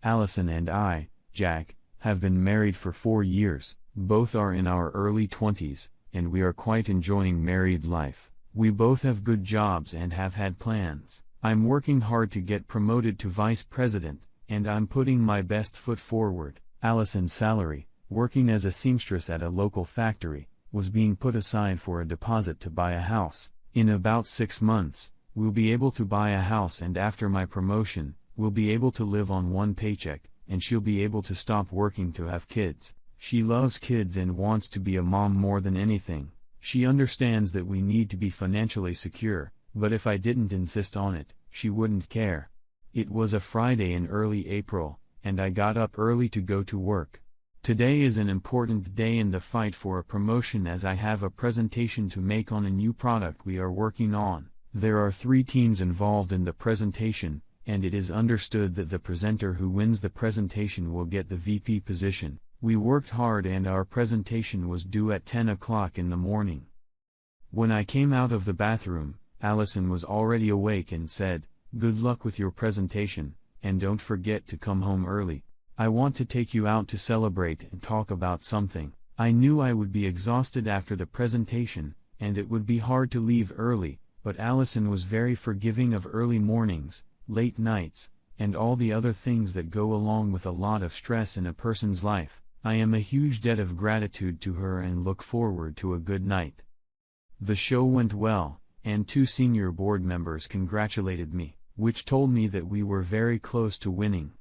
Allison and I, Jack, have been married for 4 years. Both are in our early 20s, and we are quite enjoying married life. We both have good jobs and have had plans. I'm working hard to get promoted to vice president, and I'm putting my best foot forward. Allison's salary, working as a seamstress at a local factory, was being put aside for a deposit to buy a house. In about 6 months, we'll be able to buy a house, and after my promotion, we'll be able to live on one paycheck, and she'll be able to stop working to have kids. She loves kids and wants to be a mom more than anything. She understands that we need to be financially secure, but if I didn't insist on it, she wouldn't care. It was a Friday in early April, and I got up early to go to work. Today is an important day in the fight for a promotion, as I have a presentation to make on a new product we are working on. There are 3 teams involved in the presentation, and it is understood that the presenter who wins the presentation will get the VP position. We worked hard and our presentation was due at 10 o'clock in the morning. When I came out of the bathroom, Allison was already awake and said, "Good luck with your presentation, and don't forget to come home early. I want to take you out to celebrate and talk about something." I knew I would be exhausted after the presentation, and it would be hard to leave early, but Allison was very forgiving of early mornings, late nights, and all the other things that go along with a lot of stress in a person's life. I am a huge debt of gratitude to her and look forward to a good night. The show went well, and 2 senior board members congratulated me, which told me that we were very close to winning.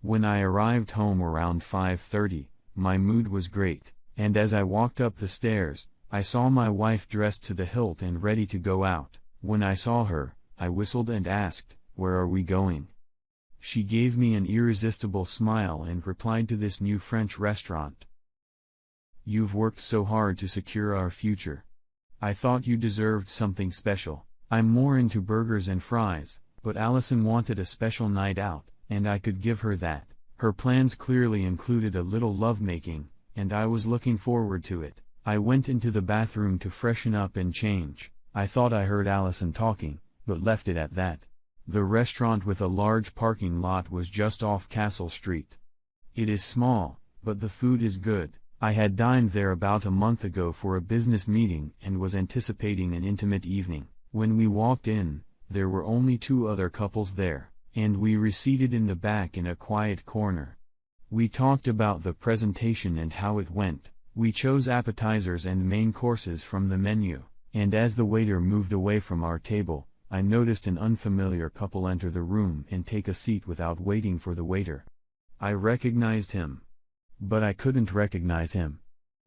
When I arrived home around 5:30, my mood was great, and as I walked up the stairs, I saw my wife dressed to the hilt and ready to go out. When I saw her, I whistled and asked, "Where are we going?" She gave me an irresistible smile and replied to this new French restaurant. "You've worked so hard to secure our future. I thought you deserved something special." I'm more into burgers and fries, but Allison wanted a special night out, and I could give her that. Her plans clearly included a little lovemaking, and I was looking forward to it. I went into the bathroom to freshen up and change. I thought I heard Allison talking, but left it at that. The restaurant with a large parking lot was just off Castle Street. It is small, but the food is good. I had dined there about a month ago for a business meeting and was anticipating an intimate evening. When we walked in, there were only 2 other couples there, and we reseated in the back in a quiet corner. We talked about the presentation and how it went. We chose appetizers and main courses from the menu, and as the waiter moved away from our table, I noticed an unfamiliar couple enter the room and take a seat without waiting for the waiter. I recognized him. But I couldn't recognize him.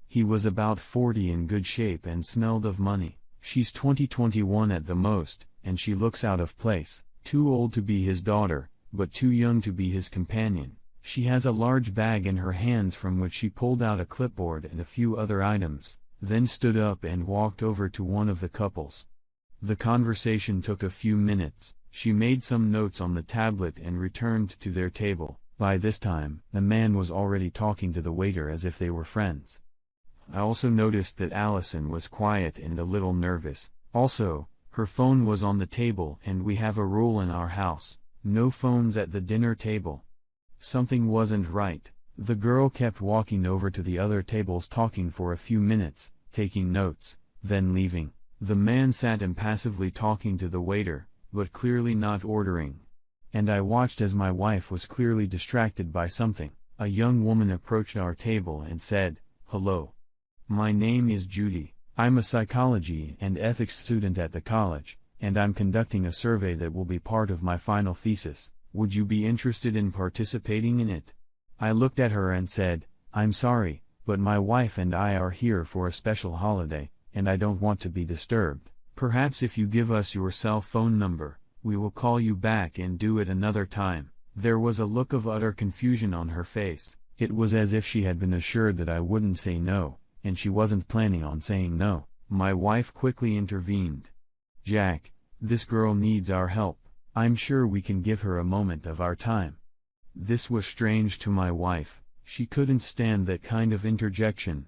He was about 40, in good shape, and smelled of money. She's 20-21 at the most, and she looks out of place, too old to be his daughter, but too young to be his companion. She has a large bag in her hands from which she pulled out a clipboard and a few other items, then stood up and walked over to one of the couples. The conversation took a few minutes. She made some notes on the tablet and returned to their table. By this time, the man was already talking to the waiter as if they were friends. I also noticed that Allison was quiet and a little nervous. Also, her phone was on the table, and we have a rule in our house: no phones at the dinner table. Something wasn't right. The girl kept walking over to the other tables, talking for a few minutes, taking notes, then leaving. The man sat impassively talking to the waiter, but clearly not ordering. And I watched as my wife was clearly distracted by something. A young woman approached our table and said, "Hello. My name is Judy. I'm a psychology and ethics student at the college, and I'm conducting a survey that will be part of my final thesis. Would you be interested in participating in it?" I looked at her and said, "I'm sorry, but my wife and I are here for a special holiday, and I don't want to be disturbed. Perhaps if you give us your cell phone number, we will call you back and do it another time." There was a look of utter confusion on her face. It was as if she had been assured that I wouldn't say no, and she wasn't planning on saying no. My wife quickly intervened. "Jack, this girl needs our help. I'm sure we can give her a moment of our time." This was strange to my wife. She couldn't stand that kind of interjection.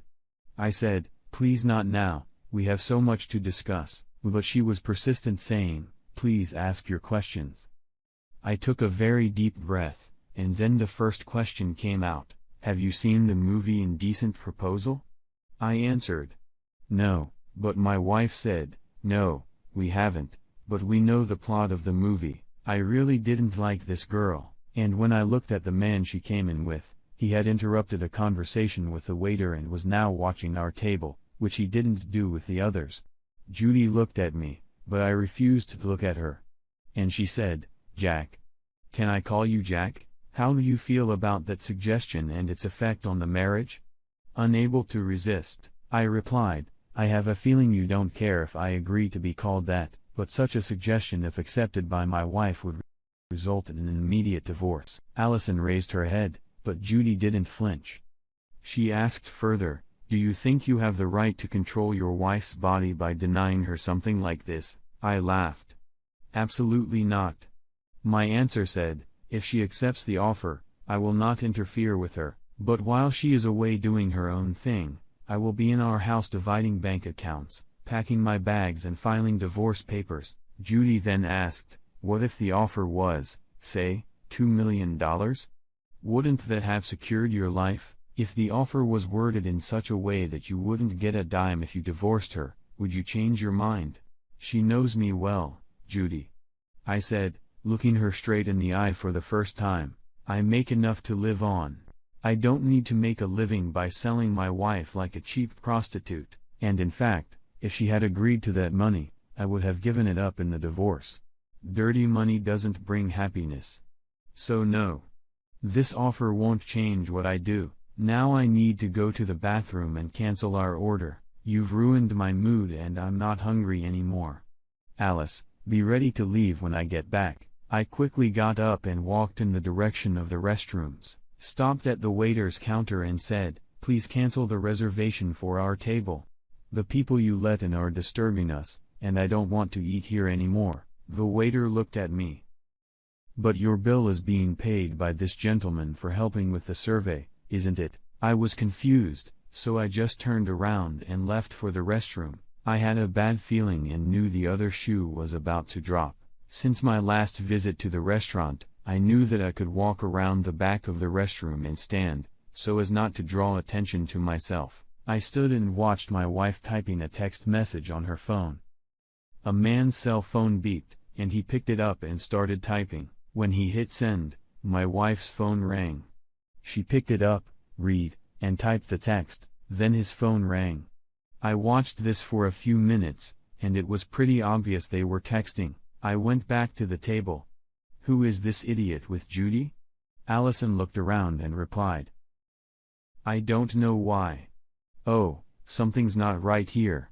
I said, "Please, not now, we have so much to discuss," but she was persistent, saying, "Please ask your questions." I took a very deep breath, and then the first question came out, "Have you seen the movie Indecent Proposal?" I answered, "No," but my wife said, "No, we haven't, but we know the plot of the movie." I really didn't like this girl, and when I looked at the man she came in with, he had interrupted a conversation with the waiter and was now watching our table, which he didn't do with the others. Judy looked at me, but I refused to look at her. And she said, "Jack. Can I call you Jack? How do you feel about that suggestion and its effect on the marriage?" Unable to resist, I replied, "I have a feeling you don't care if I agree to be called that, but such a suggestion if accepted by my wife would result in an immediate divorce." Allison raised her head, but Judy didn't flinch. She asked further, "Do you think you have the right to control your wife's body by denying her something like this?" I laughed. "Absolutely not." My answer said, "If she accepts the offer, I will not interfere with her, but while she is away doing her own thing, I will be in our house dividing bank accounts, packing my bags and filing divorce papers." Judy then asked, "What if the offer was, say, $2 million? Wouldn't that have secured your life? If the offer was worded in such a way that you wouldn't get a dime if you divorced her, would you change your mind?" "She knows me well, Judy," I said, looking her straight in the eye for the first time. "I make enough to live on. I don't need to make a living by selling my wife like a cheap prostitute, and in fact, if she had agreed to that money, I would have given it up in the divorce. Dirty money doesn't bring happiness. So no. This offer won't change what I do." Now I need to go to the bathroom and cancel our order. You've ruined my mood and I'm not hungry anymore. Alice, be ready to leave when I get back. I quickly got up and walked in the direction of the restrooms, stopped at the waiter's counter and said, "Please cancel the reservation for our table. The people you let in are disturbing us, and I don't want to eat here anymore." The waiter looked at me. "But your bill is being paid by this gentleman for helping with the survey, isn't it?" I was confused, so I just turned around and left for the restroom. I had a bad feeling and knew the other shoe was about to drop. Since my last visit to the restaurant, I knew that I could walk around the back of the restroom and stand, so as not to draw attention to myself. I stood and watched my wife typing a text message on her phone. A man's cell phone beeped, and he picked it up and started typing. When he hit send, my wife's phone rang. She picked it up, read, and typed the text, then his phone rang. I watched this for a few minutes, and it was pretty obvious they were texting. I went back to the table. "Who is this idiot with Judy?" Allison looked around and replied, "I don't know why. Oh, something's not right here.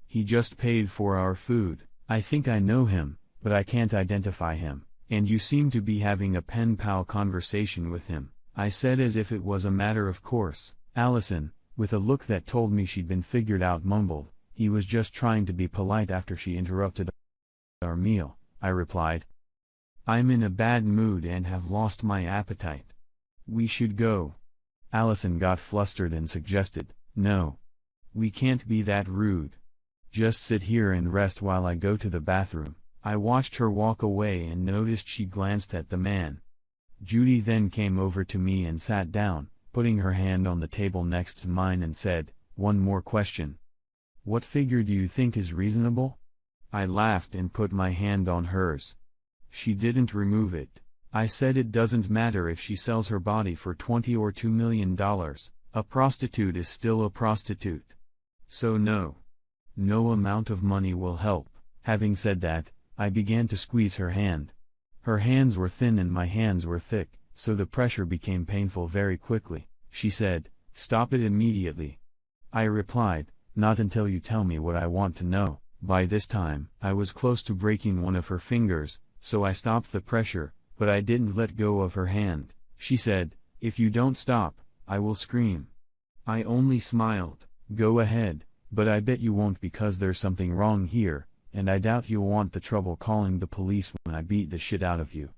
He just paid for our food. I think I know him, but I can't identify him, and you seem to be having a pen pal conversation with him," I said as if it was a matter of course. Allison, with a look that told me she'd been figured out, mumbled, "He was just trying to be polite after she interrupted our meal," I replied. "I'm in a bad mood and have lost my appetite. We should go." Allison got flustered and suggested, "No. We can't be that rude. Just sit here and rest while I go to the bathroom." I watched her walk away and noticed she glanced at the man. Judy then came over to me and sat down, putting her hand on the table next to mine and said, "One more question. What figure do you think is reasonable?" I laughed and put my hand on hers. She didn't remove it. I said it doesn't matter if she sells her body for $20 or $2 million, a prostitute is still a prostitute. So no. No amount of money will help. Having said that, I began to squeeze her hand. Her hands were thin and my hands were thick, so the pressure became painful very quickly. She said, "Stop it immediately." I replied, "Not until you tell me what I want to know." By this time, I was close to breaking one of her fingers, so I stopped the pressure, but I didn't let go of her hand. She said, "If you don't stop, I will scream." I only smiled. "Go ahead, but I bet you won't because there's something wrong here, and I doubt you'll want the trouble calling the police when I beat the shit out of you.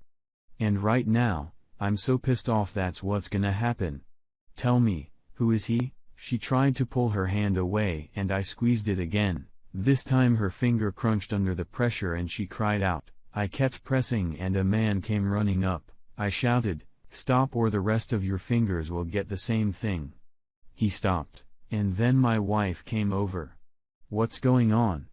And right now, I'm so pissed off that's what's gonna happen. Tell me, who is he?" She tried to pull her hand away and I squeezed it again. This time her finger crunched under the pressure and she cried out. I kept pressing and a man came running up. I shouted, Stop or the rest of your fingers will get the same thing. He stopped, and then my wife came over. What's going on?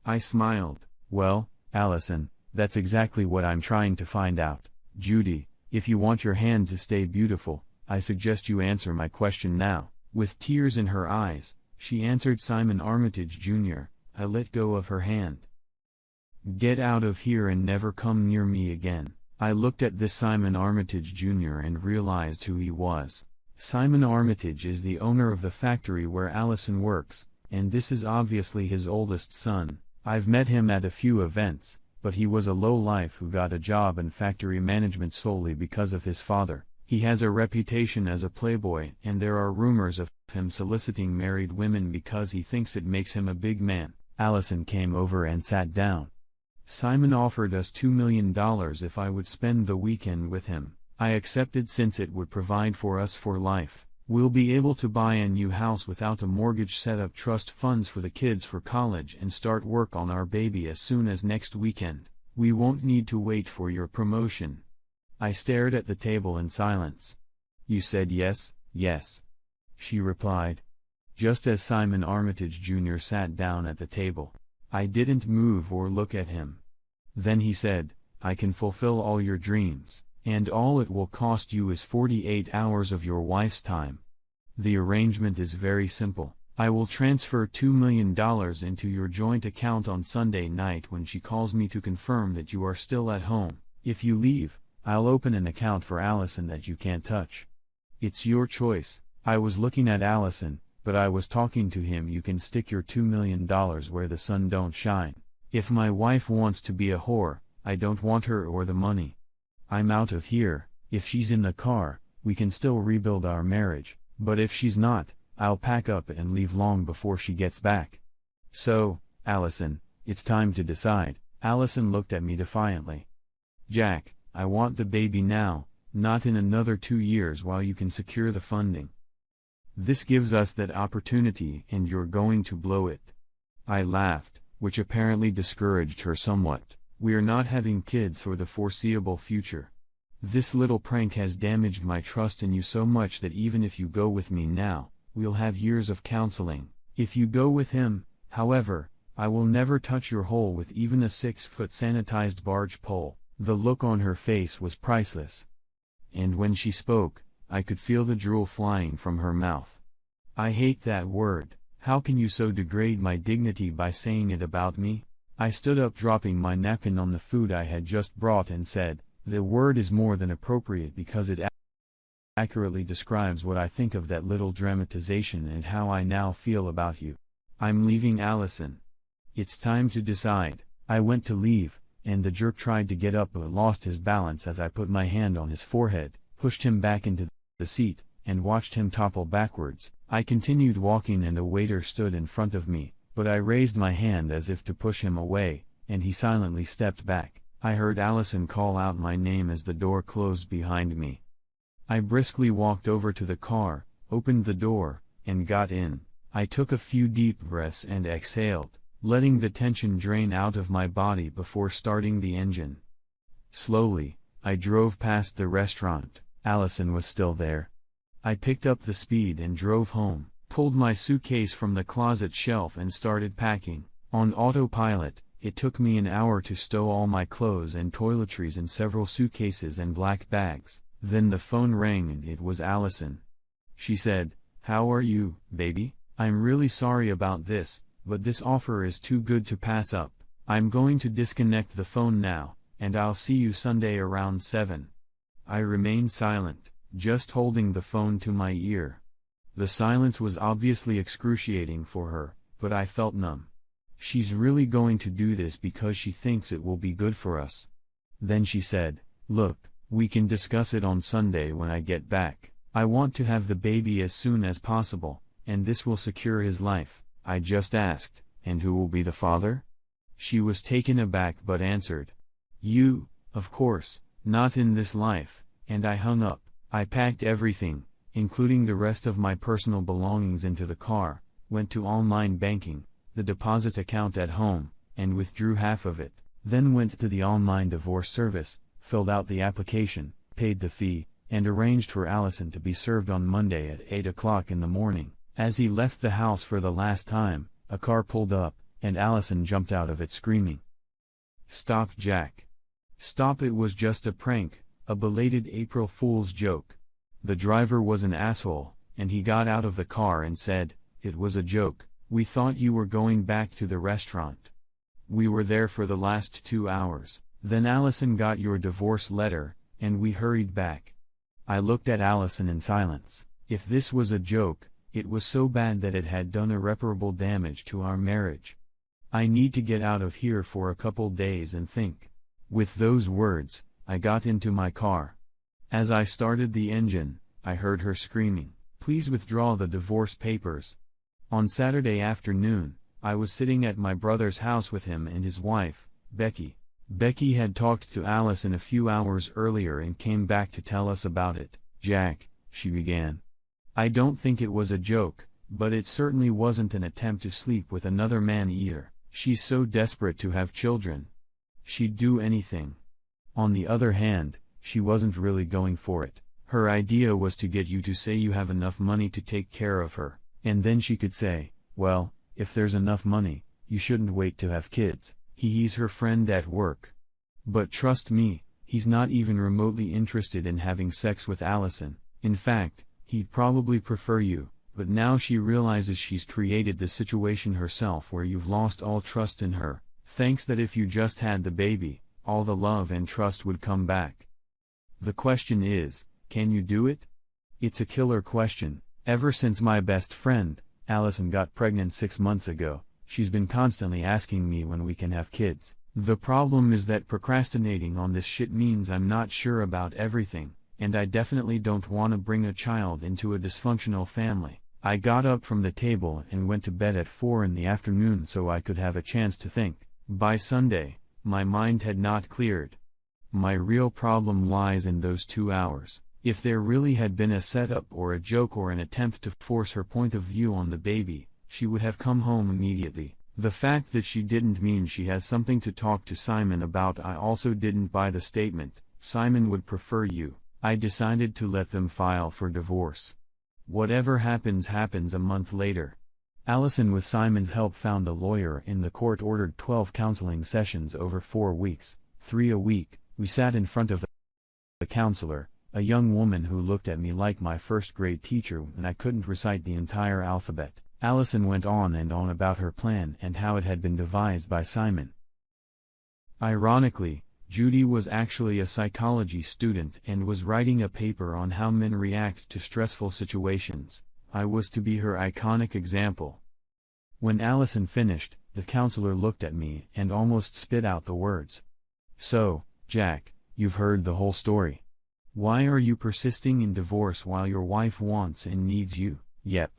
I smiled. Well, Allison, that's exactly what I'm trying to find out. Judy, if you want your hand to stay beautiful, I suggest you answer my question now. With tears in her eyes, she answered, Simon Armitage Jr. I let go of her hand. Get out of here and never come near me again. I looked at this Simon Armitage Jr. and realized who he was. Simon Armitage is the owner of the factory where Allison works, and this is obviously his oldest son. I've met him at a few events, but he was a lowlife who got a job in factory management solely because of his father. He has a reputation as a playboy, and there are rumors of him soliciting married women because he thinks it makes him a big man. Allison came over and sat down. Simon offered us $2 million if I would spend the weekend with him. I accepted since it would provide for us for life. We'll be able to buy a new house without a mortgage, set up trust funds for the kids for college, and start work on our baby as soon as next weekend. We won't need to wait for your promotion. I stared at the table in silence. You said yes, yes, she replied. Just as Simon Armitage Jr. sat down at the table, I didn't move or look at him. Then he said, I can fulfill all your dreams, and all it will cost you is 48 hours of your wife's time. The arrangement is very simple. I will transfer $2 million into your joint account on Sunday night when she calls me to confirm that you are still at home. If you leave, I'll open an account for Allison that you can't touch. It's your choice. I was looking at Allison, but I was talking to him. You can stick your $2 million where the sun don't shine. If my wife wants to be a whore, I don't want her or the money. I'm out of here. If she's in the car, we can still rebuild our marriage, but if she's not, I'll pack up and leave long before she gets back. So, Allison, it's time to decide. Allison looked at me defiantly. Jack, I want the baby now, not in another 2 years while you can secure the funding. This gives us that opportunity and you're going to blow it. I laughed, which apparently discouraged her somewhat. We're not having kids for the foreseeable future. This little prank has damaged my trust in you so much that even if you go with me now, we'll have years of counseling. If you go with him, however, I will never touch your hole with even a 6-foot sanitized barge pole. The look on her face was priceless. And when she spoke, I could feel the drool flying from her mouth. I hate that word. How can you so degrade my dignity by saying it about me? I stood up, dropping my napkin on the food I had just brought, and said, the word is more than appropriate because it accurately describes what I think of that little dramatization and how I now feel about you. I'm leaving, Allison. It's time to decide. I went to leave, and the jerk tried to get up but lost his balance as I put my hand on his forehead, pushed him back into the seat, and watched him topple backwards. I continued walking and a waiter stood in front of me, but I raised my hand as if to push him away, and he silently stepped back. I heard Allison call out my name as the door closed behind me. I briskly walked over to the car, opened the door, and got in. I took a few deep breaths and exhaled, letting the tension drain out of my body before starting the engine. Slowly, I drove past the restaurant. Allison was still there. I picked up the speed and drove home, pulled my suitcase from the closet shelf and started packing. On autopilot, it took me an hour to stow all my clothes and toiletries in several suitcases and black bags. Then the phone rang and it was Allison. She said, "How are you, baby? I'm really sorry about this, but this offer is too good to pass up. I'm going to disconnect the phone now, and I'll see you Sunday around 7. I remained silent, just holding the phone to my ear. The silence was obviously excruciating for her, but I felt numb. She's really going to do this because she thinks it will be good for us. Then she said, "Look, we can discuss it on Sunday when I get back. I want to have the baby as soon as possible, and this will secure his life." I just asked, "And who will be the father?" She was taken aback but answered, "You, of course, not in this life," and I hung up. I packed everything, including the rest of my personal belongings, into the car, went to online banking, the deposit account at home, and withdrew half of it, then went to the online divorce service, filled out the application, paid the fee, and arranged for Allison to be served on Monday at 8 o'clock in the morning. As he left the house for the last time, a car pulled up, and Allison jumped out of it screaming, "Stop, Jack. Stop, it was just a prank, a belated April Fool's joke." The driver was an asshole, and he got out of the car and said, "It was a joke, we thought you were going back to the restaurant. We were there for the last 2 hours. Then Allison got your divorce letter, and we hurried back." I looked at Allison in silence. If this was a joke, it was so bad that it had done irreparable damage to our marriage. "I need to get out of here for a couple days and think." With those words, I got into my car. As I started the engine, I heard her screaming, "Please withdraw the divorce papers." On Saturday afternoon, I was sitting at my brother's house with him and his wife, Becky. Becky had talked to Allison a few hours earlier and came back to tell us about it. "Jack," she began, "I don't think it was a joke, but it certainly wasn't an attempt to sleep with another man either. She's so desperate to have children. She'd do anything. On the other hand, she wasn't really going for it. Her idea was to get you to say you have enough money to take care of her, and then she could say, 'Well, if there's enough money, you shouldn't wait to have kids.' He's her friend at work. But trust me, he's not even remotely interested in having sex with Allison. In fact, he'd probably prefer you, but now she realizes she's created the situation herself where you've lost all trust in her, thinks that if you just had the baby, all the love and trust would come back. The question is, can you do it? It's a killer question. Ever since my best friend, Allison, got pregnant 6 months ago, she's been constantly asking me when we can have kids. The problem is that procrastinating on this shit means I'm not sure about everything, and I definitely don't want to bring a child into a dysfunctional family. I got up from the table and went to bed at 4 in the afternoon so I could have a chance to think. By Sunday, my mind had not cleared. My real problem lies in those 2 hours. If there really had been a setup or a joke or an attempt to force her point of view on the baby, she would have come home immediately. The fact that she didn't mean she has something to talk to Simon about. I also didn't buy the statement, "Simon would prefer you." I decided to let them file for divorce. Whatever happens happens. A month later, Allison, with Simon's help, found a lawyer, and the court ordered 12 counseling sessions over 4 weeks, 3 a week. We sat in front of the counselor, a young woman who looked at me like my first-grade teacher when I couldn't recite the entire alphabet. Allison went on and on about her plan and how it had been devised by Simon. Ironically, Judy was actually a psychology student and was writing a paper on how men react to stressful situations. I was to be her iconic example. When Allison finished, the counselor looked at me and almost spit out the words, "So, Jack, you've heard the whole story. Why are you persisting in divorce while your wife wants and needs you?" "Yep.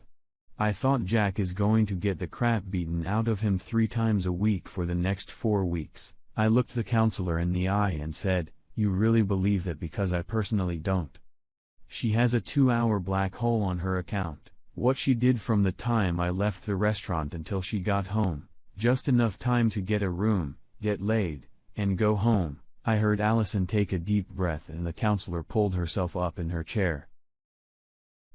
I thought Jack is going to get the crap beaten out of him 3 times a week for the next 4 weeks. I looked the counselor in the eye and said, "You really believe that?" Because I personally don't. She has a 2-hour black hole on her account. What she did from the time I left the restaurant until she got home, just enough time to get a room, get laid, and go home. I heard Allison take a deep breath and the counselor pulled herself up in her chair.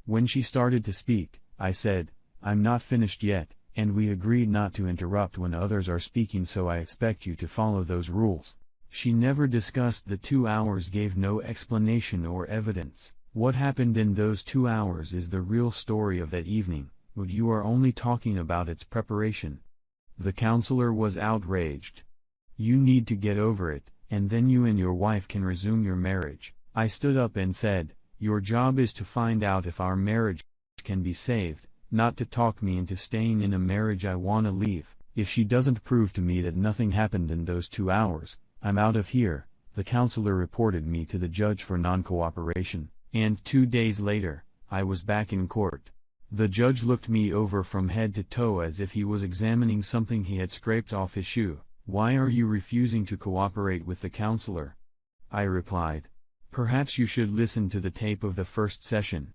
When she started to speak, I said, "I'm not finished yet, and we agreed not to interrupt when others are speaking, so I expect you to follow those rules." She never discussed the 2 hours, gave no explanation or evidence. What happened in those 2 hours is the real story of that evening, but you are only talking about its preparation. The counselor was outraged. "You need to get over it, and then you and your wife can resume your marriage." I stood up and said, "Your job is to find out if our marriage can be saved, not to talk me into staying in a marriage I want to leave. If she doesn't prove to me that nothing happened in those 2 hours, I'm out of here." The counselor reported me to the judge for non-cooperation, and 2 days later, I was back in court. The judge looked me over from head to toe as if he was examining something he had scraped off his shoe. "Why are you refusing to cooperate with the counselor?" I replied, "Perhaps you should listen to the tape of the first session."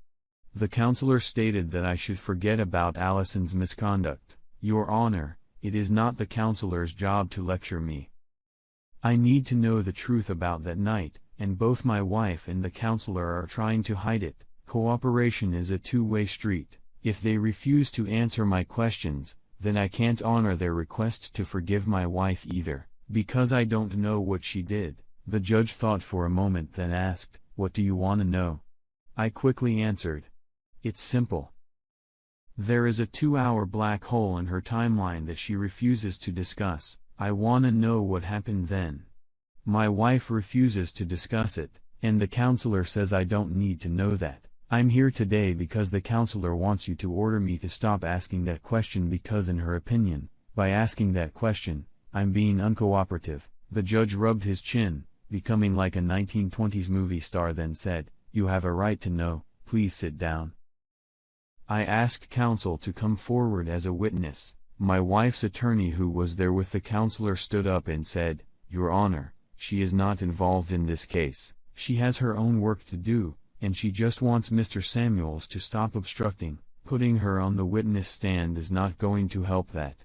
The counselor stated that I should forget about Allison's misconduct. "Your Honor, it is not the counselor's job to lecture me. I need to know the truth about that night, and both my wife and the counselor are trying to hide it. Cooperation is a two-way street. If they refuse to answer my questions, then I can't honor their request to forgive my wife either, because I don't know what she did." The judge thought for a moment, then asked, "What do you want to know?" I quickly answered, "It's simple. There is a 2-hour black hole in her timeline that she refuses to discuss. I want to know what happened then. My wife refuses to discuss it, and the counselor says I don't need to know that. I'm here today because the counselor wants you to order me to stop asking that question because in her opinion, by asking that question, I'm being uncooperative." The judge rubbed his chin, becoming like a 1920s movie star, then said, "You have a right to know, please sit down." I asked counsel to come forward as a witness. My wife's attorney, who was there with the counselor, stood up and said, "Your Honor, she is not involved in this case. She has her own work to do, and she just wants Mr. Samuels to stop obstructing. Putting her on the witness stand is not going to help that."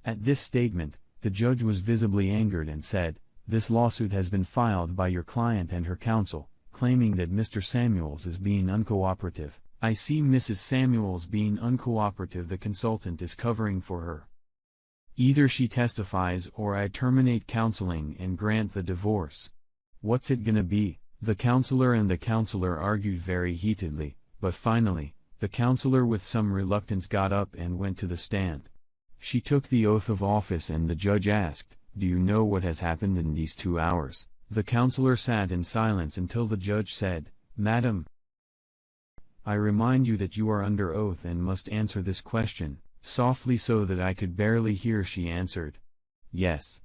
At this statement, the judge was visibly angered and said, "This lawsuit has been filed by your client and her counsel, claiming that Mr. Samuels is being uncooperative. I see Mrs. Samuels being uncooperative. The consultant is covering for her. Either she testifies or I terminate counseling and grant the divorce. What's it gonna be?" The counselor and the counselor argued very heatedly, but finally, the counselor with some reluctance got up and went to the stand. She took the oath of office and the judge asked, "Do you know what has happened in these 2 hours?" The counselor sat in silence until the judge said, "Madam, I remind you that you are under oath and must answer this question." Softly, so that I could barely hear, she answered, "Yes.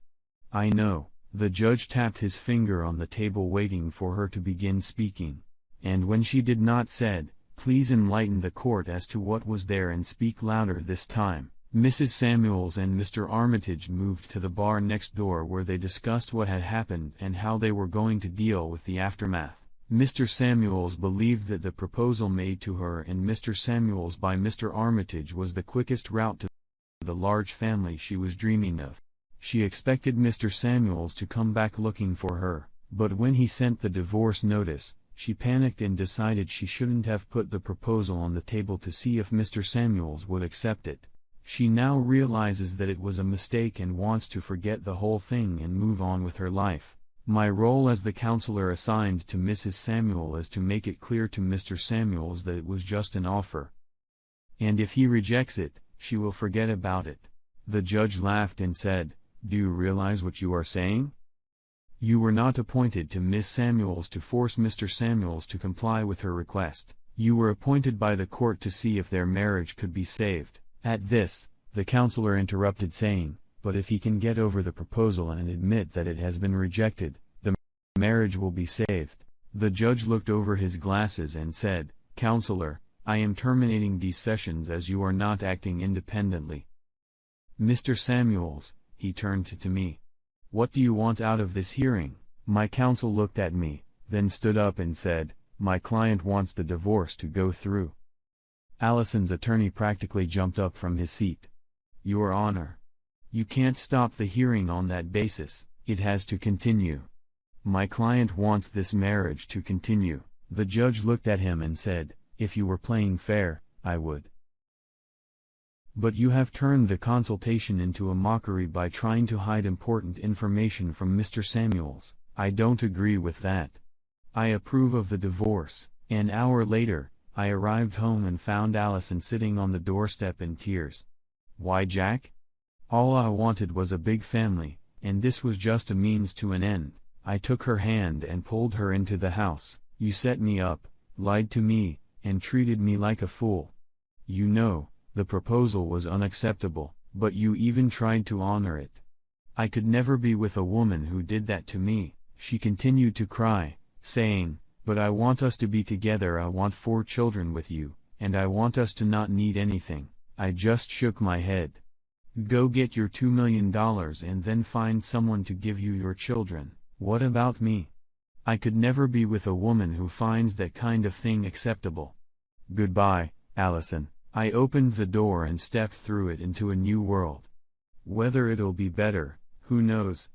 I know." The judge tapped his finger on the table waiting for her to begin speaking. And when she did not, said, "Please enlighten the court as to what was there and speak louder this time." Mrs. Samuels and Mr. Armitage moved to the bar next door where they discussed what had happened and how they were going to deal with the aftermath. Mr. Samuels believed that the proposal made to her and Mr. Samuels by Mr. Armitage was the quickest route to the large family she was dreaming of. She expected Mr. Samuels to come back looking for her, but when he sent the divorce notice, she panicked and decided she shouldn't have put the proposal on the table to see if Mr. Samuels would accept it. She now realizes that it was a mistake and wants to forget the whole thing and move on with her life. My role as the counselor assigned to Mrs. Samuel is to make it clear to Mr. Samuels that it was just an offer. And if he rejects it, she will forget about it. The judge laughed and said, "Do you realize what you are saying? You were not appointed to Miss Samuels to force Mr. Samuels to comply with her request. You were appointed by the court to see if their marriage could be saved." At this, the counselor interrupted, saying, "But if he can get over the proposal and admit that it has been rejected, the marriage will be saved." The judge looked over his glasses and said, "Counselor, I am terminating these sessions as you are not acting independently. Mr. Samuels," he turned to me, "what do you want out of this hearing?" My counsel looked at me, then stood up and said, "My client wants the divorce to go through." Allison's attorney practically jumped up from his seat. "Your Honor, you can't stop the hearing on that basis. It has to continue. My client wants this marriage to continue." The judge looked at him and said, "If you were playing fair, I would. But you have turned the consultation into a mockery by trying to hide important information from Mr. Samuels. I don't agree with that. I approve of the divorce." An hour later, I arrived home and found Allison sitting on the doorstep in tears. "Why, Jack? All I wanted was a big family, and this was just a means to an end." I took her hand and pulled her into the house. "You set me up, lied to me, and treated me like a fool. You know, the proposal was unacceptable, but you even tried to honor it. I could never be with a woman who did that to me." She continued to cry, saying, "But I want us to be together. I want 4 children with you, and I want us to not need anything." I just shook my head. "Go get your $2 million and then find someone to give you your children. What about me? I could never be with a woman who finds that kind of thing acceptable. Goodbye, Allison." I opened the door and stepped through it into a new world. Whether it'll be better, who knows?